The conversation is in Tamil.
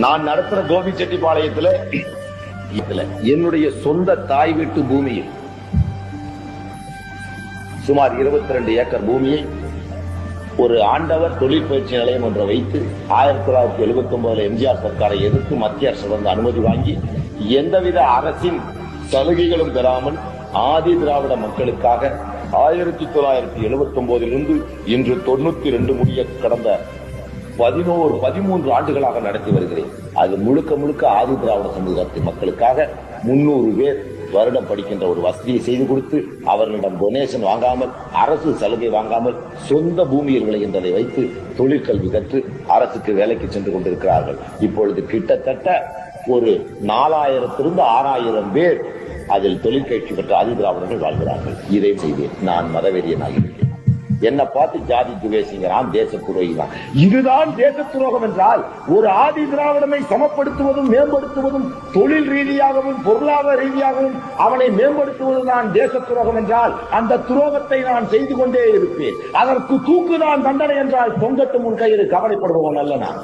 நான் நடத்துற கோபிச்செட்டிப்பாளையத்துல என்னுடைய சொந்த தாய் வீட்டு பூமியில் சுமார் 22 ஏக்கர் பூமியை ஒரு ஆண்டவர் தொழிற்பயிற்சி நிலையம் ஒன்றை வைத்து 1979 எம்ஜிஆர் சர்க்காரை எதிர்த்து மத்திய அரசு வந்து அனுமதி வாங்கி எந்தவித அரசின் சலுகைகளும் பெறாமல் ஆதி திராவிட மக்களுக்காக 1979 இன்று 92 முடிய கடந்த 13 ஆண்டுகளாக நடத்தி வருகிறேன். அது முழுக்க முழுக்க ஆதி திராவிட சமூகத்தின் மக்களுக்காக 300 பேர் வருடம் படிக்கின்ற ஒரு வசதியை செய்து கொடுத்து அவர்களிடம் டொனேஷன் வாங்காமல் அரசு சலுகை வாங்காமல் சொந்த பூமியில் விளைகின்றதை வைத்து தொழிற்கல்வி கற்று அரசுக்கு வேலைக்கு சென்று கொண்டிருக்கிறார்கள். இப்பொழுது கிட்டத்தட்ட ஒரு 4000 6000 பேர் அதில் தொழிற்கட்சி பெற்ற ஆதி திராவிடர்கள் வாழ்கிறார்கள். இதை செய்தேன். நான் மதவெறியனாகிறேன். என்ன பார்த்து ஜாதி துவேசிங்கிறான், தேச துரோகிதான். இதுதான் தேச துரோகம் என்றால் ஒரு ஆதி திராவிடனை சமப்படுத்துவதும் மேம்படுத்துவதும் தொழில் ரீதியாகவும் பொருளாதார ரீதியாகவும் அவனை மேம்படுத்துவதும் தான் தேச துரோகம் என்றால் அந்த துரோகத்தை நான் செய்து கொண்டே இருப்பேன். அதற்கு தூக்குதான் தண்டனை என்றால் தொங்கட்டு முன் கயிறு கவலைப்படுபவன் அல்ல நான்.